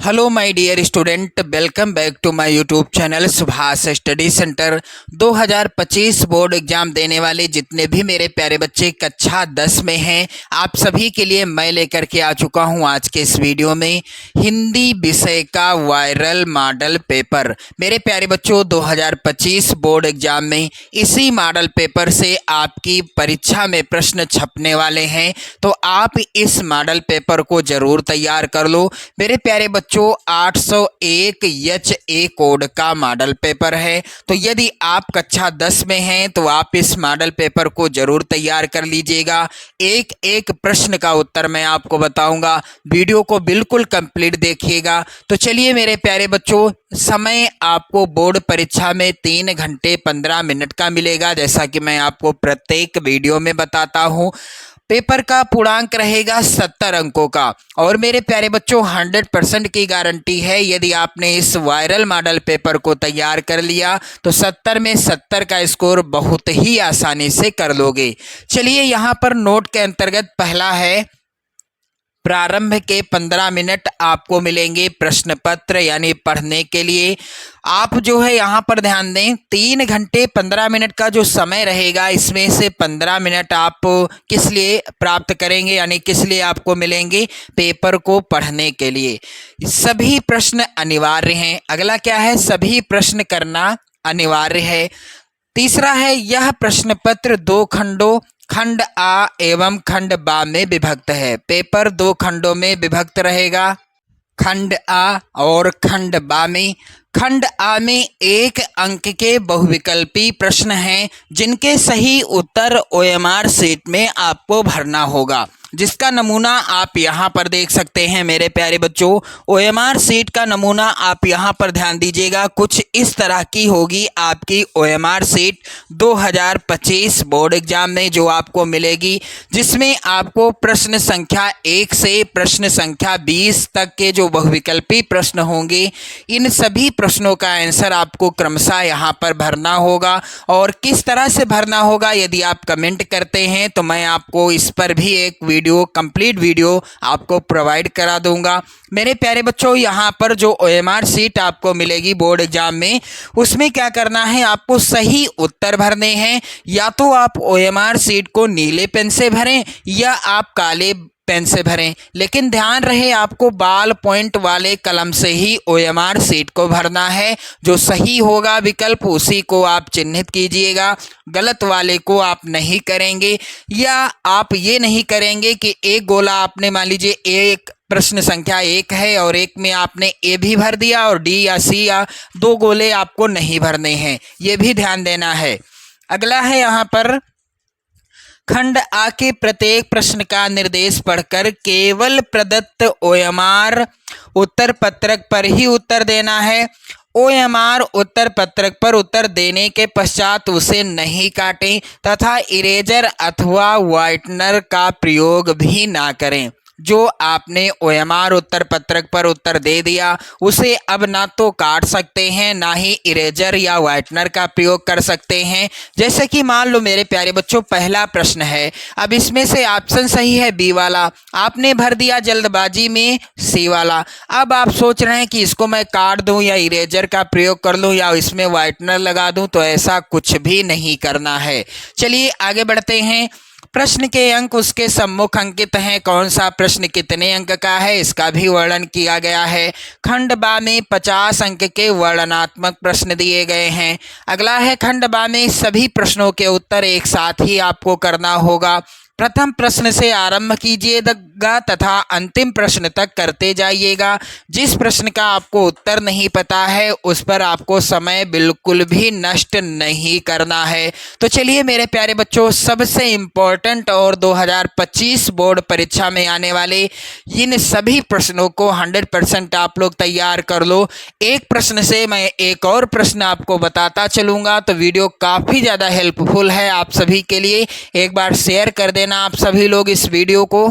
Hello my dear student, welcome back to my YouTube channel Subhash study centre. 2025 board exam देने वाले जितने भी मेरे प्यारे बच्चे कक्षा 10 में हैं, आप सभी के लिए मैं लेकर के आ चुका हूं आज के इस वीडियो में हिंदी विषय का वायरल मॉडल पेपर। मेरे प्यारे बच्चों, 2025 बोर्ड एग्जाम में इसी मॉडल पेपर से आपकी परीक्षा में प्रश्न छपने वाले हैं, तो आप इस मॉडल पेपर को जरूर तैयार कर लो। मेरे प्यारे बच्चों, 801 HA कोड का मॉडल पेपर है, तो यदि आप कक्षा 10 में हैं तो आप इस मॉडल पेपर को जरूर तैयार कर लीजिएगा। एक एक प्रश्न का उत्तर मैं आपको बताऊंगा, वीडियो को बिल्कुल कंप्लीट देखिएगा। तो चलिए मेरे प्यारे बच्चों, समय आपको बोर्ड परीक्षा में 3 घंटे 15 मिनट का मिलेगा, जैसा कि मैं आपको प्रत्येक वीडियो में बताता हूँ। पेपर का पूर्णांक रहेगा 70 अंकों का, और मेरे प्यारे बच्चों 100% की गारंटी है, यदि आपने इस वायरल मॉडल पेपर को तैयार कर लिया तो 70 में 70 का स्कोर बहुत ही आसानी से कर लोगे। चलिए यहाँ पर नोट के अंतर्गत पहला है, प्रारंभ के 15 मिनट आपको मिलेंगे प्रश्न पत्र यानी पढ़ने के लिए। आप जो है यहाँ पर ध्यान दें, 3 घंटे 15 मिनट का जो समय रहेगा, इसमें से 15 मिनट आप किस लिए प्राप्त करेंगे, यानी किस लिए आपको मिलेंगे, पेपर को पढ़ने के लिए। सभी प्रश्न अनिवार्य हैं। अगला क्या है, सभी प्रश्न करना अनिवार्य है। तीसरा है, यह प्रश्न पत्र 2 खंडों खंड आ एवं खंड बा में विभक्त है। पेपर 2 खंडों में विभक्त रहेगा, खंड आ और खंड बा में। खंड आ में 1 अंक के बहुविकल्पी प्रश्न हैं, जिनके सही उत्तर OMR शीट में आपको भरना होगा, जिसका नमूना आप यहाँ पर देख सकते हैं। मेरे प्यारे बच्चों, OMR शीट का नमूना आप यहाँ पर ध्यान दीजिएगा, कुछ इस तरह की होगी आपकी OMR शीट 2025 बोर्ड एग्जाम में जो आपको मिलेगी, जिसमें आपको प्रश्न संख्या 1 से प्रश्न संख्या 20 तक के जो बहुविकल्पी प्रश्न होंगे, इन सभी प्रश्नों का आंसर आपको क्रमशः यहाँ पर भरना होगा। और किस तरह से भरना होगा, यदि आप कमेंट करते हैं तो मैं आपको इस पर भी एक कंप्लीट वीडियो आपको प्रोवाइड करा दूंगा। मेरे प्यारे बच्चों, यहाँ पर जो OMR शीट आपको मिलेगी बोर्ड एग्जाम में, उसमें क्या करना है, आपको सही उत्तर भरने हैं। या तो आप OMR शीट को नीले पेन से भरें या आप काले पेन से भरें, लेकिन ध्यान रहे आपको बाल पॉइंट वाले कलम से ही OMR शीट को भरना है। जो सही होगा विकल्प उसी को आप चिन्हित कीजिएगा, गलत वाले को आप नहीं करेंगे। या आप ये नहीं करेंगे कि एक गोला आपने, मान लीजिए एक प्रश्न संख्या 1 है और एक में आपने A भी भर दिया और D या C या 2 गोले आपको नहीं भरने हैं, ये भी ध्यान देना है। अगला है यहाँ पर, खंड आ के प्रत्येक प्रश्न का निर्देश पढ़कर केवल प्रदत्त OMR उत्तर पत्रक पर ही उत्तर देना है। OMR उत्तर पत्रक पर उत्तर देने के पश्चात उसे नहीं काटें तथा इरेजर अथवा व्हाइटनर का प्रयोग भी ना करें। जो आपने OMR उत्तर पत्रक पर उत्तर दे दिया, उसे अब ना तो काट सकते हैं, ना ही इरेजर या व्हाइटनर का प्रयोग कर सकते हैं। जैसे कि मान लो मेरे प्यारे बच्चों, पहला प्रश्न है, अब इसमें से ऑप्शन सही है B वाला, आपने भर दिया जल्दबाजी में C वाला। अब आप सोच रहे हैं कि इसको मैं काट दूं या इरेजर का प्रयोग कर लूं या इसमें व्हाइटनर लगा दूं, तो ऐसा कुछ भी नहीं करना है। चलिए आगे बढ़ते हैं। प्रश्न के अंक उसके सम्मुख अंकित हैं, कौन सा प्रश्न कितने अंक का है इसका भी वर्णन किया गया है। खंड बा में 50 अंक के वर्णनात्मक प्रश्न दिए गए हैं। अगला है, खंड बा में सभी प्रश्नों के उत्तर एक साथ ही आपको करना होगा। प्रथम प्रश्न से आरंभ कीजिएगा तथा अंतिम प्रश्न तक करते जाइएगा। जिस प्रश्न का आपको उत्तर नहीं पता है उस पर आपको समय बिल्कुल भी नष्ट नहीं करना है। तो चलिए मेरे प्यारे बच्चों, सबसे इम्पोर्टेंट और 2025 बोर्ड परीक्षा में आने वाले इन सभी प्रश्नों को 100% आप लोग तैयार कर लो। एक प्रश्न से मैं एक और प्रश्न आपको बताता चलूँगा, तो वीडियो काफ़ी ज़्यादा हेल्पफुल है आप सभी के लिए। एक बार शेयर कर देना आप सभी लोग इस वीडियो को।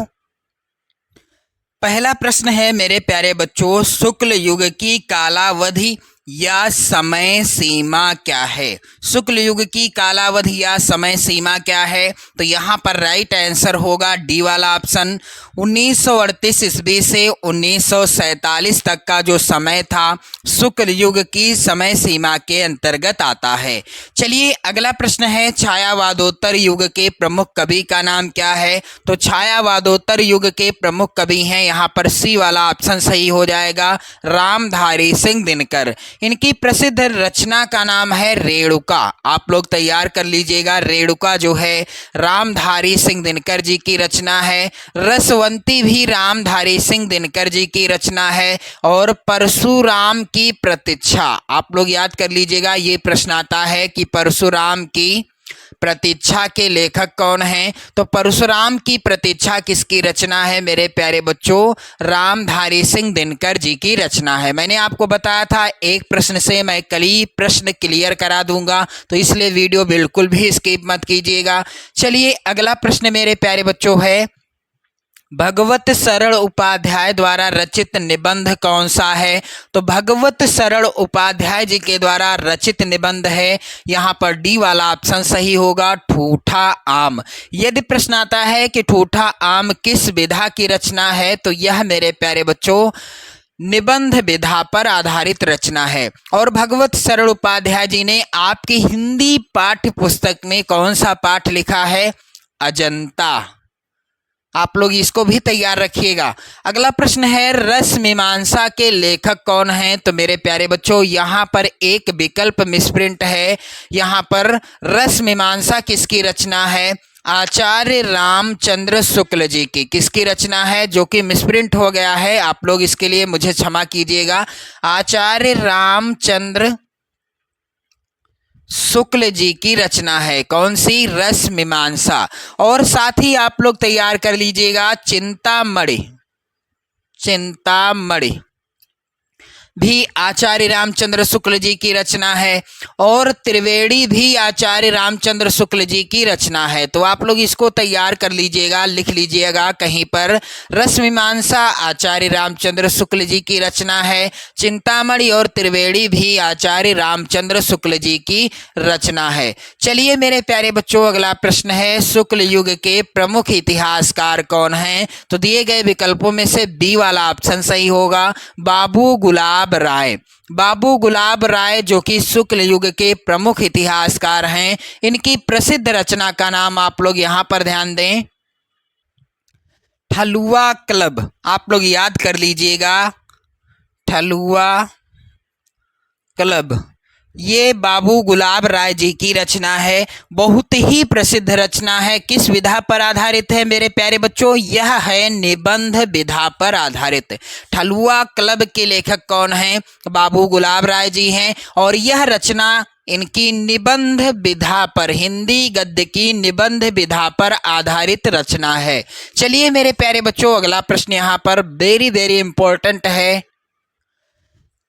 पहला प्रश्न है मेरे प्यारे बच्चों, शुक्ल युग की कालावधि या समय सीमा क्या है? शुक्ल युग की कालावधि या समय सीमा क्या है? तो यहाँ पर राइट आंसर होगा डी वाला ऑप्शन। 1938 ईस्वी से 1947 तक का जो समय था शुक्ल युग की समय सीमा के अंतर्गत आता है। चलिए अगला प्रश्न है, छायावादोत्तर युग के प्रमुख कवि का नाम क्या है? तो छायावादोत्तर युग के प्रमुख कवि हैं यहाँ पर सी वाला ऑप्शन सही हो जाएगा, रामधारी सिंह दिनकर। इनकी प्रसिद्ध रचना का नाम है रेणुका। आप लोग तैयार कर लीजिएगा, रेणुका जो है रामधारी सिंह दिनकर जी की रचना है। रसवंती भी रामधारी सिंह दिनकर जी की रचना है। और परशुराम की प्रतीक्षा, आप लोग याद कर लीजिएगा, ये प्रश्न आता है कि परशुराम की प्रतीक्षा के लेखक कौन हैं? तो परशुराम की प्रतीक्षा किसकी रचना है मेरे प्यारे बच्चों? रामधारी सिंह दिनकर जी की रचना है। मैंने आपको बताया था एक प्रश्न से मैं कल ही प्रश्न क्लियर करा दूंगा, तो इसलिए वीडियो बिल्कुल भी स्किप मत कीजिएगा। चलिए अगला प्रश्न मेरे प्यारे बच्चों है, भगवत शरण उपाध्याय द्वारा रचित निबंध कौन सा है? तो भगवत शरण उपाध्याय जी के द्वारा रचित निबंध है यहाँ पर डी वाला ऑप्शन सही होगा, ठूठा आम। यदि प्रश्न आता है कि ठूठा आम किस विधा की रचना है, तो यह मेरे प्यारे बच्चों निबंध विधा पर आधारित रचना है। और भगवत शरण उपाध्याय जी ने आपकी हिंदी पाठ्य पुस्तक में कौन सा पाठ लिखा है? अजंता। आप लोग इसको भी तैयार रखिएगा। अगला प्रश्न है, रस मीमांसा के लेखक कौन हैं? तो मेरे प्यारे बच्चों यहाँ पर एक विकल्प मिसप्रिंट है। यहाँ पर रस मीमांसा किसकी रचना है? आचार्य रामचंद्र शुक्ल जी की। किसकी रचना है? जो कि मिसप्रिंट हो गया है, आप लोग इसके लिए मुझे क्षमा कीजिएगा। आचार्य रामचंद्र शुक्ल जी की रचना है। कौन सी? रस मीमांसा। और साथ ही आप लोग तैयार कर लीजिएगा, चिंतामणि। चिंतामणि भी आचार्य रामचंद्र शुक्ल जी की रचना है। और त्रिवेणी भी आचार्य रामचंद्र शुक्ल जी की रचना है। तो आप लोग इसको तैयार कर लीजिएगा, लिख लीजिएगा कहीं पर, रसमीमांसा आचार्य रामचंद्र शुक्ल जी की रचना है, चिंतामणि और त्रिवेणी भी आचार्य रामचंद्र शुक्ल जी की रचना है। चलिए मेरे प्यारे बच्चों अगला प्रश्न है, शुक्ल युग के प्रमुख इतिहासकार कौन हैं? तो दिए गए विकल्पों में से बी वाला ऑप्शन सही होगा, बाबू गुलाब राय। बाबू गुलाब राय जो कि शुक्ल युग के प्रमुख इतिहासकार हैं, इनकी प्रसिद्ध रचना का नाम आप लोग यहां पर ध्यान दें, ठलुआ क्लब। आप लोग याद कर लीजिएगा, ठलुआ क्लब। ये बाबू गुलाब राय जी की रचना है, बहुत ही प्रसिद्ध रचना है। किस विधा पर आधारित है मेरे प्यारे बच्चों? यह है निबंध विधा पर आधारित। ठलुआ क्लब के लेखक कौन हैं? बाबू गुलाब राय जी हैं। और यह रचना इनकी निबंध विधा पर, हिंदी गद्य की निबंध विधा पर आधारित रचना है। चलिए मेरे प्यारे बच्चों अगला प्रश्न यहाँ पर वेरी वेरी इंपॉर्टेंट है,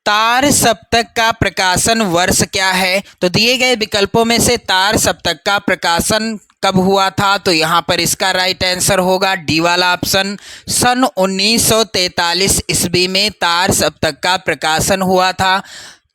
तार सप्तक का प्रकाशन वर्ष क्या है? तो दिए गए विकल्पों में से तार सप्तक का प्रकाशन कब हुआ था? तो यहाँ पर इसका राइट आंसर होगा डी वाला ऑप्शन, सन 1943 ईस्वी में तार सप्तक का प्रकाशन हुआ था।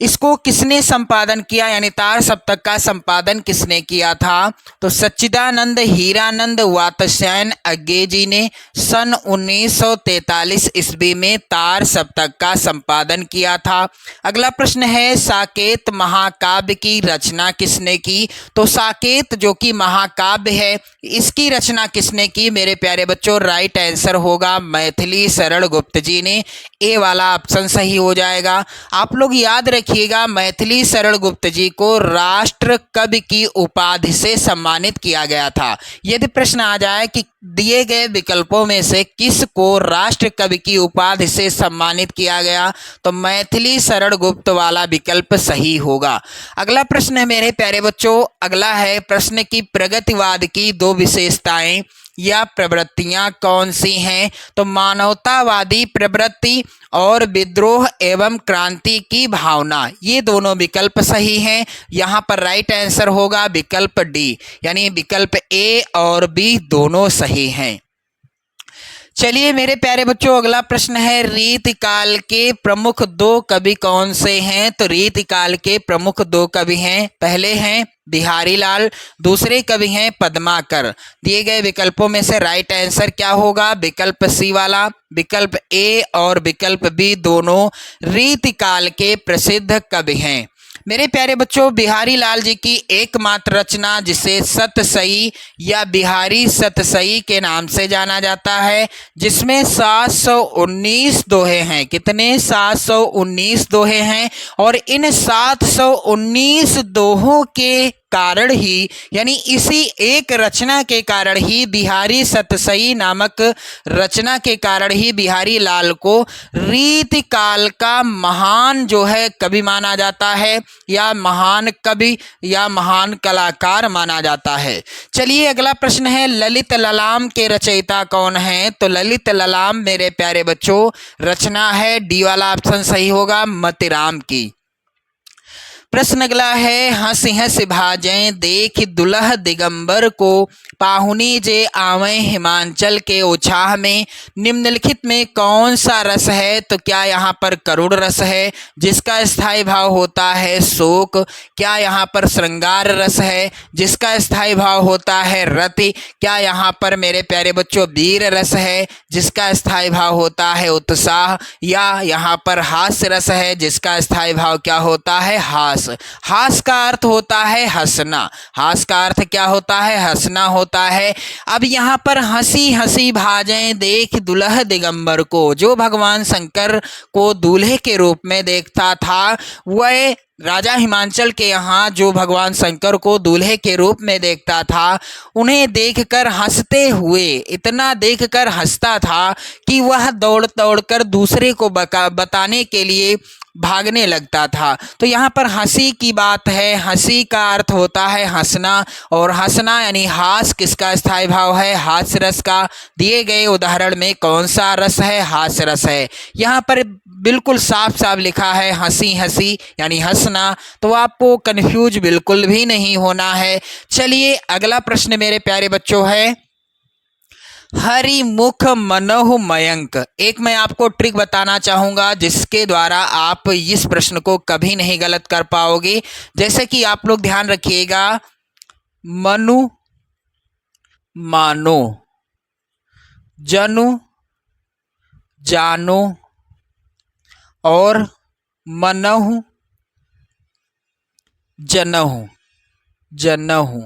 इसको किसने संपादन किया, यानी तार सप्तक का संपादन किसने किया था? तो सच्चिदानंद हीरानंद वात्स्यायन अज्ञे जी ने सन 1943 ईस्वी में तार सप्तक का संपादन किया था। अगला प्रश्न है, साकेत महाकाव्य की रचना किसने की? तो साकेत जो कि महाकाव्य है, इसकी रचना किसने की मेरे प्यारे बच्चों? राइट आंसर होगा मैथिली शरण गुप्त जी ने। ए वाला ऑप्शन सही हो जाएगा। आप लोग याद रखिएगा, मैथिली शरण गुप्त जी को राष्ट्र कवि की उपाधि से सम्मानित किया गया था। यदि प्रश्न आ जाए कि दिए गए विकल्पों में से किस को राष्ट्र कवि की उपाधि से सम्मानित किया गया, तो मैथिली शरण गुप्त वाला विकल्प सही होगा। अगला प्रश्न है मेरे प्यारे बच्चों, अगला है प्रश्न की प्रगतिवाद की दो विशेषताएं या प्रवृत्तियां कौन सी हैं? तो मानवतावादी प्रवृत्ति और विद्रोह एवं क्रांति की भावना, ये दोनों विकल्प सही हैं। यहाँ पर राइट आंसर होगा विकल्प डी, यानी विकल्प ए और बी दोनों सही हैं। चलिए मेरे प्यारे बच्चों, अगला प्रश्न है रीतिकाल के प्रमुख दो कवि कौन से हैं। तो रीतिकाल के प्रमुख दो कवि हैं, पहले हैं बिहारी लाल, दूसरे कवि हैं पद्माकर। दिए गए विकल्पों में से राइट आंसर क्या होगा? विकल्प सी वाला। विकल्प ए और विकल्प बी दोनों रीतिकाल के प्रसिद्ध कवि हैं। मेरे प्यारे बच्चों, बिहारी लाल जी की एकमात्र रचना जिसे सतसई या बिहारी सतसई के नाम से जाना जाता है, जिसमें 719 दोहे हैं। कितने? 719 दोहे हैं। और इन 719 दोहों के कारण ही, यानी इसी एक रचना के कारण ही, बिहारी सतसई नामक रचना के कारण ही बिहारी लाल को रीतिकाल का महान जो है कवि माना जाता है, या महान कवि या महान कलाकार माना जाता है। चलिए अगला प्रश्न है ललित ललाम के रचयिता कौन हैं। तो ललित ललाम मेरे प्यारे बच्चों रचना है, डी वाला ऑप्शन सही होगा, मतिराम की। प्रश्न अगला है हंस हंस भाजें देख दुल्ह दिगंबर को, पाहुनी जे आवें हिमांचल के उछाह में। निम्नलिखित में कौन सा रस है? तो क्या यहाँ पर करुण रस है जिसका स्थायी भाव होता है शोक? क्या यहाँ पर श्रृंगार रस है जिसका स्थायी भाव होता है रति? क्या यहाँ पर मेरे प्यारे बच्चों वीर रस है जिसका स्थायी भाव होता है उत्साह? या यहाँ पर हास्य रस है जिसका स्थायी भाव क्या होता है? हास। हास का अर्थ होता है हंसना। हास का अर्थ क्या होता है? हंसना होता है। अब यहाँ पर हंसी हंसी भाजें देख दुल्ह दिगंबर को, जो भगवान शंकर को दूल्हे के रूप में देखता था, वह राजा हिमांचल के यहाँ जो भगवान शंकर को दूल्हे के रूप में देखता था, उन्हें देखकर हंसते हुए, इतना देखकर हंसता था कि वह दौड़ दौड़ कर दूसरे को बताने के लिए भागने लगता था। तो यहाँ पर हंसी की बात है। हंसी का अर्थ होता है हंसना, और हंसना यानी हास किसका स्थायी भाव है? हास्य रस का। दिए गए उदाहरण में कौन सा रस है? हास्य रस है। यहाँ पर बिल्कुल साफ साफ लिखा है हंसी हंसी यानी हंसना, तो आपको कंफ्यूज बिल्कुल भी नहीं होना है। चलिए अगला प्रश्न मेरे प्यारे बच्चों है हरिमुख मनोह मयंक। एक मैं आपको ट्रिक बताना चाहूँगा जिसके द्वारा आप इस प्रश्न को कभी नहीं गलत कर पाओगे। जैसे कि आप लोग ध्यान रखिएगा, मनु मानो, जनु जानो और मनहु जनहु जनहु,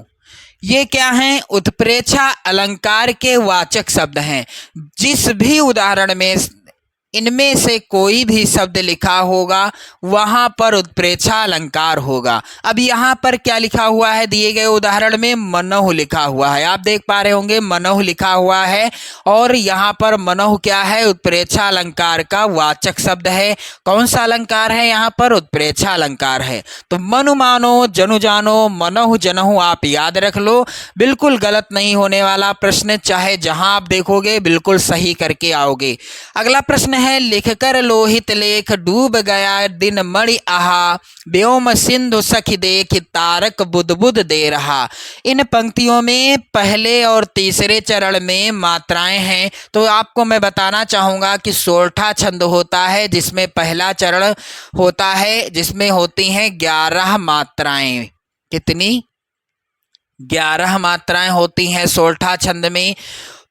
ये क्या हैं? उत्प्रेक्षा अलंकार के वाचक शब्द हैं। जिस भी उदाहरण में इनमें से कोई भी शब्द लिखा होगा वहां पर उत्प्रेक्षा अलंकार होगा। अब यहाँ पर क्या लिखा हुआ है? दिए गए उदाहरण में मनोह लिखा हुआ है, आप देख पा रहे होंगे मनोह लिखा हुआ है, और यहाँ पर मनोह क्या है? उत्प्रेक्षा अलंकार का वाचक शब्द है। कौन सा अलंकार है? यहाँ पर उत्प्रेक्षा अलंकार है। तो मनु मानो, जनु जानो, मनोह जनहु आप याद रख लो, बिल्कुल गलत नहीं होने वाला प्रश्न, चाहे जहां आप देखोगे बिल्कुल सही करके आओगे। अगला प्रश्न है लिखकर लोहित लेख डूब गया दिन मणि आहा, व्योम सिंधु सखी देख तारक बुद बुद दे रहा। इन पंक्तियों में पहले और तीसरे चरण में मात्राएं हैं। तो आपको मैं बताना चाहूंगा कि सोरठा छंद होता है जिसमें पहला चरण होता है, जिसमें होती हैं 11 मात्राएं। कितनी? 11 मात्राएं होती हैं सोरठा छंद में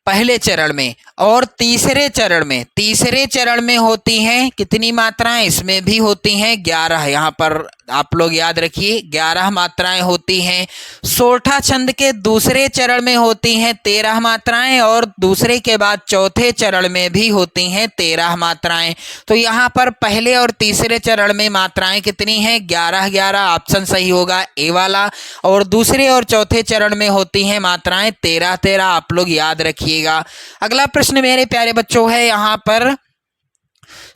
पहले चरण में। और तीसरे चरण में होती हैं कितनी मात्राएं? इसमें भी होती हैं 11। यहाँ पर आप लोग याद रखिए 11 मात्राएं होती हैं। सोरठा छंद के दूसरे चरण में होती हैं 13 मात्राएं, और दूसरे के बाद चौथे चरण में भी होती हैं 13 मात्राएं। तो यहाँ पर पहले और तीसरे चरण में मात्राएं कितनी हैं? 11 ऑप्शन सही होगा ए वाला। और दूसरे और चौथे चरण में होती हैं मात्राएं 13 आप लोग याद रखिएगा। अगला प्रश्न मेरे प्यारे बच्चों है यहाँ पर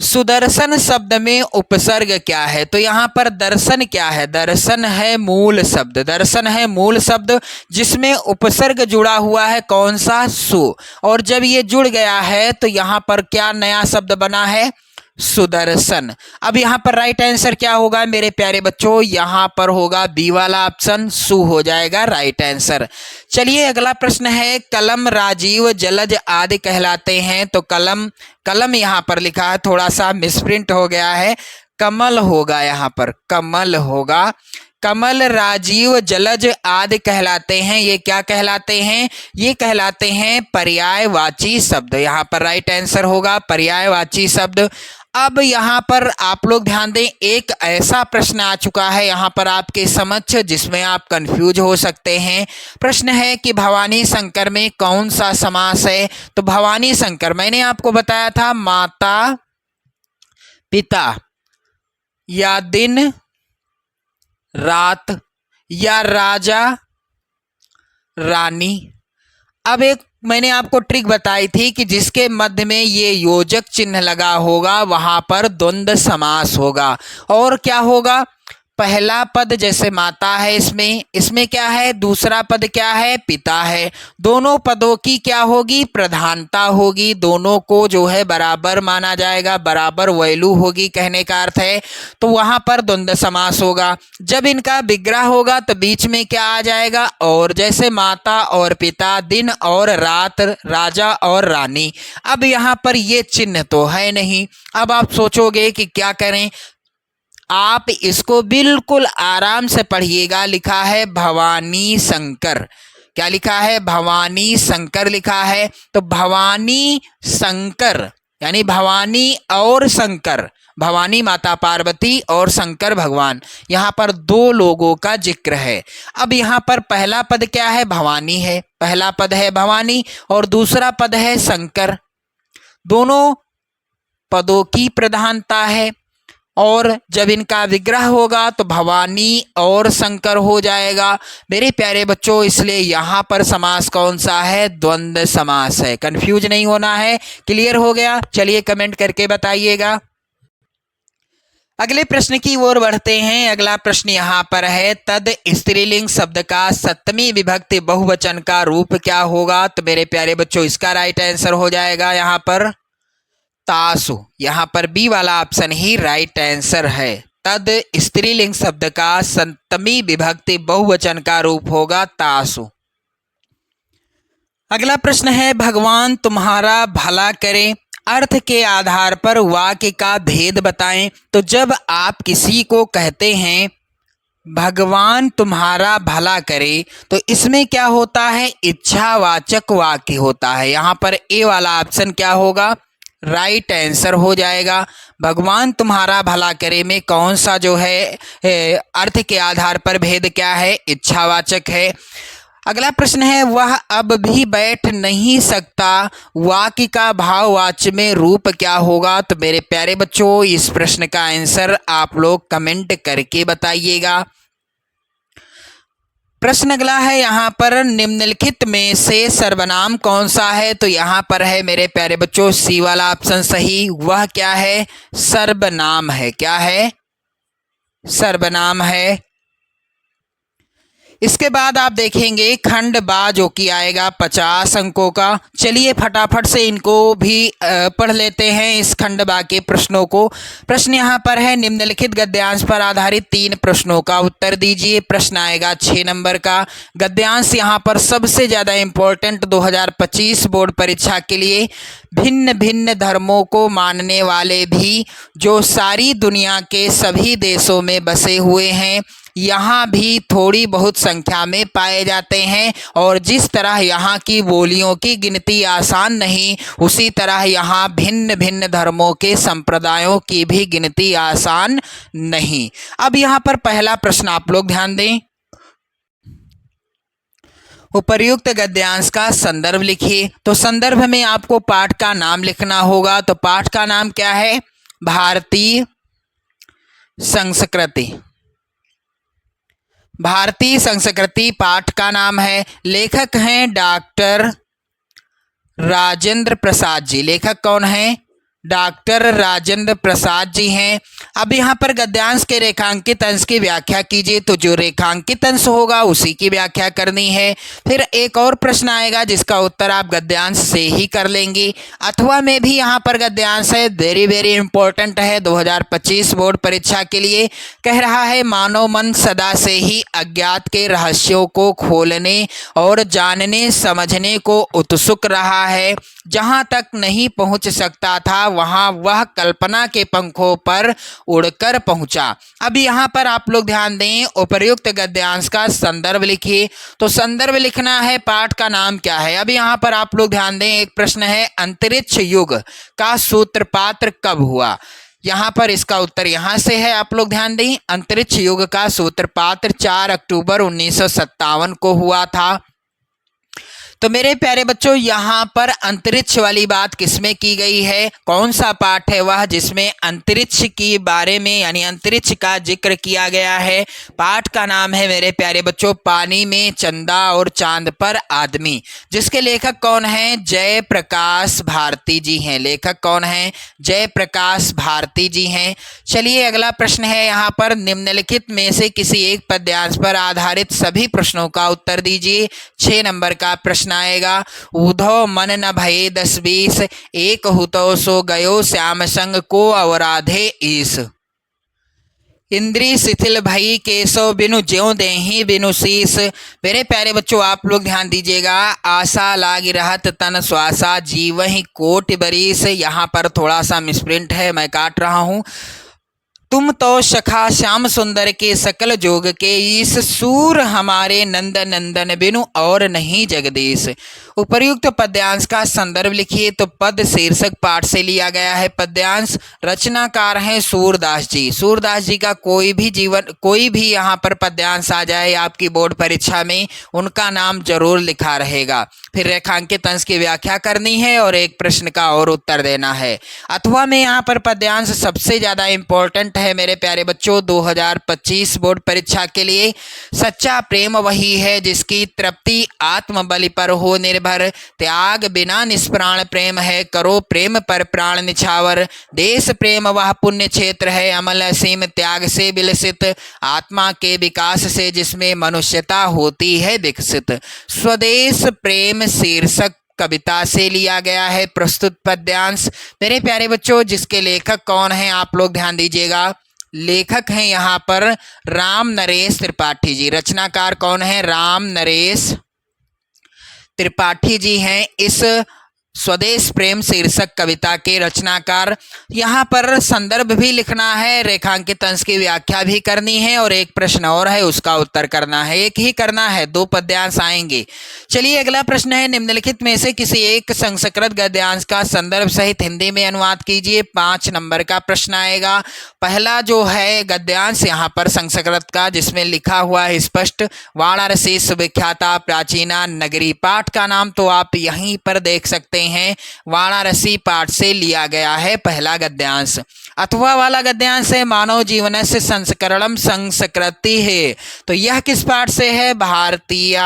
सुदर्शन शब्द में उपसर्ग क्या है? तो यहाँ पर दर्शन क्या है? दर्शन है मूल शब्द। दर्शन है मूल शब्द जिसमें उपसर्ग जुड़ा हुआ है कौन सा? सु। और जब ये जुड़ गया है तो यहाँ पर क्या नया शब्द बना है? सुदर्शन। अब यहाँ पर राइट आंसर क्या होगा मेरे प्यारे बच्चों, यहाँ पर होगा बी वाला ऑप्शन, सु हो जाएगा राइट आंसर। चलिए अगला प्रश्न है, कलम राजीव जलज आदि कहलाते हैं। तो कलम यहाँ पर लिखा है, थोड़ा सा मिसप्रिंट हो गया है, कमल होगा, यहाँ पर कमल होगा। कमल राजीव जलज आदि कहलाते हैं। ये क्या कहलाते हैं, ये कहलाते हैं पर्यायवाची शब्द। यहाँ पर राइट आंसर होगा पर्यायवाची शब्द। अब यहाँ पर आप लोग ध्यान दें, एक ऐसा प्रश्न आ चुका है यहाँ पर आपके समक्ष जिसमें आप कंफ्यूज हो सकते हैं। प्रश्न है कि भवानी शंकर में कौन सा समास है। तो भवानी शंकर मैंने आपको बताया था, माता पिता या दिन रात या राजा रानी। अब एक मैंने आपको ट्रिक बताई थी कि जिसके मध्य में ये योजक चिन्ह लगा होगा वहां पर द्वंद्व समास होगा। और क्या होगा, पहला पद जैसे माता है, इसमें क्या है, दूसरा पद क्या है, पिता है। दोनों पदों की क्या होगी, प्रधानता होगी, दोनों को जो है बराबर माना जाएगा, बराबर वैल्यू होगी, कहने का अर्थ है। तो वहां पर द्वंद्व समास होगा। जब इनका विग्रह होगा तो बीच में क्या आ जाएगा, और जैसे माता और पिता, दिन और रात, राजा और रानी। अब यहाँ पर ये चिन्ह तो है नहीं। अब आप सोचोगे कि क्या करें, आप इसको बिल्कुल आराम से पढ़िएगा। लिखा है भवानी शंकर, क्या लिखा है, भवानी शंकर लिखा है। तो भवानी शंकर यानी भवानी और शंकर, भवानी माता पार्वती और शंकर भगवान, यहाँ पर दो लोगों का जिक्र है। अब यहाँ पर पहला पद क्या है, भवानी है, पहला पद है भवानी और दूसरा पद है शंकर। दोनों पदों की प्रधानता है, और जब इनका विग्रह होगा तो भवानी और शंकर हो जाएगा मेरे प्यारे बच्चों। इसलिए यहाँ पर समास कौन सा है, द्वंद्व समास है। कंफ्यूज नहीं होना है, क्लियर हो गया। चलिए कमेंट करके बताइएगा। अगले प्रश्न की ओर बढ़ते हैं। अगला प्रश्न यहाँ पर है, तद स्त्रीलिंग शब्द का सप्तमी विभक्ति बहुवचन का रूप क्या होगा। तो मेरे प्यारे बच्चों इसका राइट आंसर हो जाएगा यहाँ पर तासु। यहाँ पर बी वाला ऑप्शन ही राइट आंसर है। तद स्त्रीलिंग शब्द का सप्तमी विभक्ति बहुवचन का रूप होगा तासु। अगला प्रश्न है, भगवान तुम्हारा भला करे, अर्थ के आधार पर वाक्य का भेद बताएं। तो जब आप किसी को कहते हैं भगवान तुम्हारा भला करे, तो इसमें क्या होता है, इच्छावाचक वाक्य होता है। यहाँ पर ए वाला ऑप्शन क्या होगा, राइट आंसर हो जाएगा। भगवान तुम्हारा भला करे में कौन सा जो है अर्थ के आधार पर भेद क्या है, इच्छावाचक है। अगला प्रश्न है, वह अब भी बैठ नहीं सकता, वाक्य का भाववाच्य में रूप क्या होगा। तो मेरे प्यारे बच्चों इस प्रश्न का आंसर आप लोग कमेंट करके बताइएगा। प्रश्न अगला है, यहाँ पर निम्नलिखित में से सर्वनाम कौन सा है। तो यहाँ पर है मेरे प्यारे बच्चों सी वाला ऑप्शन सही। वह क्या है, सर्वनाम है। क्या है, सर्वनाम है। इसके बाद आप देखेंगे खंड बा जो कि आएगा 50 अंकों का। चलिए फटाफट से इनको भी पढ़ लेते हैं, इस खंड बा के प्रश्नों को। प्रश्न यहाँ पर है, निम्नलिखित गद्यांश पर आधारित 3 प्रश्नों का उत्तर दीजिए। प्रश्न आएगा 6 नंबर का। गद्यांश यहाँ पर सबसे ज़्यादा इम्पोर्टेंट 2025 बोर्ड परीक्षा के लिए। भिन्न भिन्न धर्मों को मानने वाले भी जो सारी दुनिया के सभी देशों में बसे हुए हैं, यहाँ भी थोड़ी बहुत संख्या में पाए जाते हैं। और जिस तरह यहाँ की बोलियों की गिनती आसान नहीं, उसी तरह यहाँ भिन्न भिन्न धर्मों के संप्रदायों की भी गिनती आसान नहीं। अब यहाँ पर पहला प्रश्न आप लोग ध्यान दें, उपर्युक्त गद्यांश का संदर्भ लिखिए। तो संदर्भ में आपको पाठ का नाम लिखना होगा। तो पाठ का नाम क्या है, भारतीय संस्कृति। भारतीय संस्कृति पाठ का नाम है। लेखक हैं डॉक्टर राजेंद्र प्रसाद जी। लेखक कौन है, डॉक्टर राजेंद्र प्रसाद जी हैं। अब यहाँ पर गद्यांश के रेखांकित अंश की व्याख्या कीजिए। तो जो रेखांकित अंश होगा उसी की व्याख्या करनी है। फिर एक और प्रश्न आएगा जिसका उत्तर आप गद्यांश से ही कर लेंगे। अथवा में भी यहाँ पर गद्यांश है, वेरी वेरी इंपॉर्टेंट है 2025 बोर्ड परीक्षा के लिए। कह रहा है मानव मन सदा से ही अज्ञात के रहस्यों को खोलने और जानने समझने को उत्सुक रहा है। जहाँ तक नहीं पहुँच सकता था वहाँ वह कल्पना के पंखों पर उड़कर पहुंचा। अब यहाँ पर आप लोग ध्यान दें, उपर्युक्त गद्यांश का संदर्भ लिखिए। तो संदर्भ लिखना है, पाठ का नाम क्या है। अब यहाँ पर आप लोग ध्यान दें, एक प्रश्न है अंतरिक्ष युग का सूत्रपात कब हुआ। यहाँ पर इसका उत्तर यहाँ से है, आप लोग ध्यान दें। अंतरिक्ष युग का सूत्रपात 4 अक्टूबर 1957 को हुआ था। तो मेरे प्यारे बच्चों, यहाँ पर अंतरिक्ष वाली बात किसमें की गई है, कौन सा पाठ है वह जिसमें अंतरिक्ष के बारे में यानी अंतरिक्ष का जिक्र किया गया है। पाठ का नाम है मेरे प्यारे बच्चों पानी में चंदा और चांद पर आदमी, जिसके लेखक कौन हैं, जयप्रकाश भारती जी हैं। लेखक कौन हैं, जयप्रकाश भारती जी हैं। चलिए अगला प्रश्न है यहाँ पर, निम्नलिखित में से किसी एक पद्यांश पर आधारित सभी प्रश्नों का उत्तर दीजिए। 6 नंबर का प्रश्न आएगा। उधो मन न भये 10-20, एक हुतो सो गयो श्याम संग को अवराधे ईस। इंद्री शिथिल भई केशव बिनु ज्यों देहि बिनु शीस। मेरे प्यारे बच्चों आप लोग ध्यान दीजिएगा, आशा लागी रहत तन श्वासा जीवहि कोटि बरीस। यहाँ पर थोड़ा सा मिसप्रिंट है, मैं काट रहा हूँ। तुम तो सखा श्याम सुंदर के सकल जोग के ईस, सूर हमारे नंद नंदन बिनु और नहीं जगदीश। उपर्युक्त पद्यांश का संदर्भ लिखिए। तो पद शीर्षक पाठ से लिया गया है पद्यांश। रचनाकार हैं सूरदास जी। सूरदास जी का कोई भी यहाँ पर पद्यांश आ जाए आपकी बोर्ड परीक्षा में, उनका नाम जरूर लिखा रहेगा। फिर रेखांकित अंश की व्याख्या करनी है और एक प्रश्न का और उत्तर देना है। अथवा में यहाँ पर पद्यांश सबसे ज्यादा इंपॉर्टेंट है मेरे प्यारे बच्चों 2025 बोर्ड परीक्षा के लिए। सच्चा प्रेम वही है जिसकी तृप्ति आत्मबलि पर हो निर्भर, त्याग बिना निष्प्राण प्रेम है, करो प्रेम पर प्राण निछावर। देश प्रेम वह पुण्य क्षेत्र है, अमल असीम त्याग से विलसित, आत्मा के विकास से जिसमें मनुष्यता होती है विकसित। स्वदेश प्रेम शीर्षक कविता से लिया गया है प्रस्तुत पद्यांश मेरे प्यारे बच्चों। जिसके लेखक कौन हैं आप लोग ध्यान दीजिएगा। लेखक हैं यहाँ पर राम नरेश त्रिपाठी जी। रचनाकार कौन है, राम नरेश त्रिपाठी जी हैं इस स्वदेश प्रेम शीर्षक कविता के रचनाकार। यहाँ पर संदर्भ भी लिखना है, रेखांकित अंश की व्याख्या भी करनी है और एक प्रश्न और है उसका उत्तर करना है। एक ही करना है, 2 पद्यांश आएंगे। चलिए अगला प्रश्न है, निम्नलिखित में से किसी एक संस्कृत गद्यांश का संदर्भ सहित हिंदी में अनुवाद कीजिए। 5 नंबर का प्रश्न आएगा। पहला जो है गद्यांश यहाँ पर संस्कृत का, जिसमें लिखा हुआ है स्पष्ट, वाराणसी सुविख्याता प्राचीना नगरी। पाठ का नाम तो आप यहीं पर देख सकते हैं, वाराणसी पाठ से लिया गया है पहला गद्यांश। अथवा वाला गद्यांश है मानव जीवन से संस्करणम संस्कृति है। तो यह किस पाठ से है, भारतीय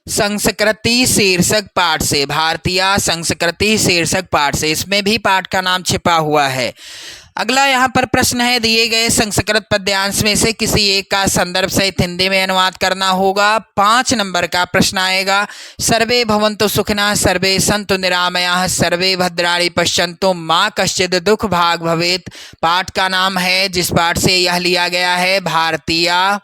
संस्कृति शीर्षक पाठ से, भारतीय संस्कृति शीर्षक पाठ से। इसमें भी पाठ का नाम छिपा हुआ है। अगला यहाँ पर प्रश्न है, दिए गए संस्कृत पद्यांश में से किसी एक का संदर्भ सहित हिंदी में अनुवाद करना होगा। 5 नंबर का प्रश्न आएगा। सर्वे भवन्तु सुखिनः सर्वे सन्तु निरामयाः सर्वे भद्राणि पश्यन्तु मा कश्चित् दुःख भाग् भवेत्। पाठ का नाम है जिस पाठ से यह लिया गया है, भारतीय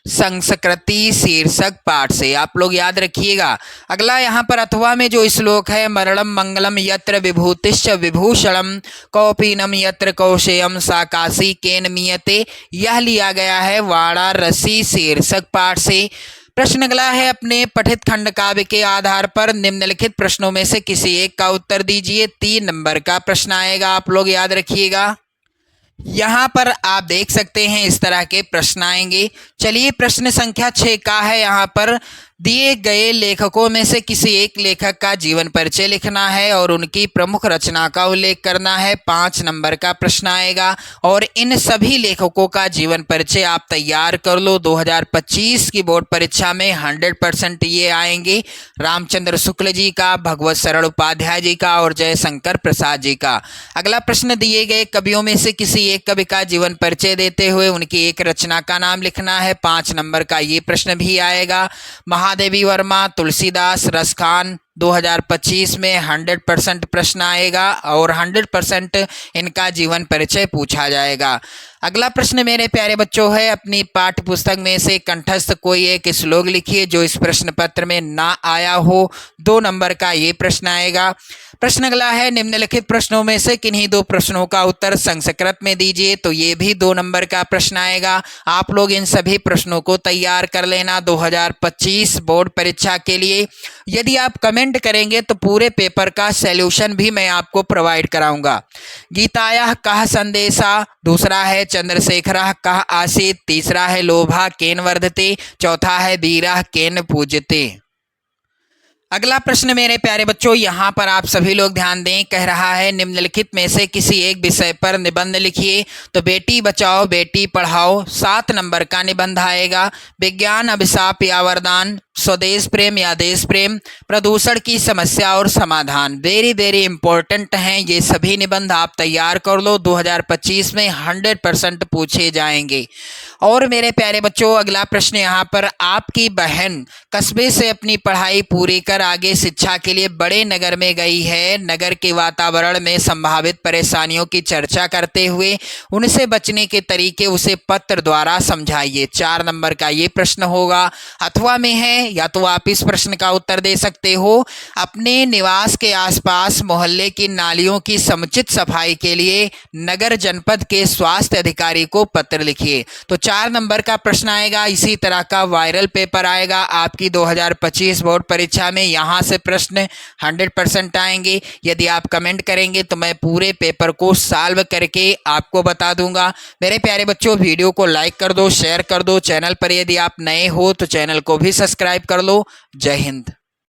संस्कृति शीर्षक पाठ से। आप लोग याद रखिएगा। अगला यहाँ पर अथवा में जो श्लोक है, मरणम मंगलम यत्र विभूतिश्च विभूषणम कौपीनम यत्र कौशेयम सा काशी केन मीयते। यह लिया गया है वाराणसी शीर्षक पाठ से। प्रश्न अगला है, अपने पठित खंड काव्य के आधार पर निम्नलिखित प्रश्नों में से किसी एक का उत्तर दीजिए। 3 नंबर का प्रश्न आएगा, आप लोग याद रखिएगा। यहाँ पर आप देख सकते हैं इस तरह के प्रश्न आएंगे। चलिए प्रश्न संख्या 6 का है यहाँ पर, दिए गए लेखकों में से किसी एक लेखक का जीवन परिचय लिखना है और उनकी प्रमुख रचना का उल्लेख करना है। 5 नंबर का प्रश्न आएगा और इन सभी लेखकों का जीवन परिचय आप तैयार कर लो। 2025 की बोर्ड परीक्षा में 100% ये आएंगे। रामचंद्र शुक्ल जी का, भगवत शरण उपाध्याय जी का और जयशंकर प्रसाद जी का। अगला प्रश्न, दिए गए कवियों में से किसी एक कवि का जीवन परिचय देते हुए उनकी एक रचना का नाम लिखना है। 5 नंबर का ये प्रश्न भी आएगा। महादेवी वर्मा, तुलसीदास, रसखान 2025 में 100% प्रश्न आएगा और 100% इनका जीवन परिचय पूछा जाएगा। अगला प्रश्न मेरे प्यारे बच्चों है, अपनी पाठ्य पुस्तक में से कंठस्थ कोई एक श्लोक लिखिए जो इस प्रश्न पत्र में ना आया हो। 2 नंबर का ये प्रश्न आएगा। प्रश्न अगला है, निम्नलिखित प्रश्नों में से किन्हीं 2 प्रश्नों का उत्तर संस्कृत में दीजिए। तो ये भी 2 नंबर का प्रश्न आएगा। आप लोग इन सभी प्रश्नों को तैयार कर लेना 2025 बोर्ड परीक्षा के लिए। यदि आप कमेंट करेंगे तो पूरे पेपर का सॉल्यूशन भी मैं आपको प्रोवाइड कराऊंगा। गीताया कह संदेशा, दूसरा है चंद्रशेखरः कह आसीत, तीसरा है लोभा केन वर्धते, चौथा है वीरः केन पूजते। अगला प्रश्न मेरे प्यारे बच्चों, यहाँ पर आप सभी लोग ध्यान दें। कह रहा है निम्नलिखित में से किसी एक विषय पर निबंध लिखिए। तो बेटी बचाओ बेटी पढ़ाओ 7 नंबर का निबंध आएगा। विज्ञान अभिशाप या वरदान, स्वदेश प्रेम या देश प्रेम, प्रदूषण की समस्या और समाधान। वेरी वेरी इंपॉर्टेंट हैं ये सभी निबंध, आप तैयार कर लो। 2025 में 100% पूछे जाएंगे। और मेरे प्यारे बच्चों, अगला प्रश्न यहाँ पर, आपकी बहन कस्बे से अपनी पढ़ाई पूरी कर आगे शिक्षा के लिए बड़े नगर में गई है। नगर के वातावरण में संभावित परेशानियों की चर्चा करते हुए उनसे बचने के तरीके उसे पत्र द्वारा समझाइए। 4 नंबर का ये प्रश्न होगा। अथवा में है, या तो आप इस प्रश्न का उत्तर दे सकते हो, अपने निवास के आसपास मोहल्ले की नालियों की समुचित सफाई के लिए नगर जनपद के स्वास्थ्य अधिकारी को पत्र लिखिए। तो 4 नंबर का प्रश्न आएगा। इसी तरह का वायरल पेपर आएगा आपकी 2025 बोर्ड परीक्षा में। यहाँ से प्रश्न 100% आएंगे। यदि आप कमेंट करेंगे तो मैं पूरे पेपर को सॉल्व करके आपको बता दूंगा। मेरे प्यारे बच्चों, वीडियो को लाइक कर दो, शेयर कर दो। चैनल पर यदि आप नए हो तो चैनल को भी सब्सक्राइब कर लो। जय हिंद।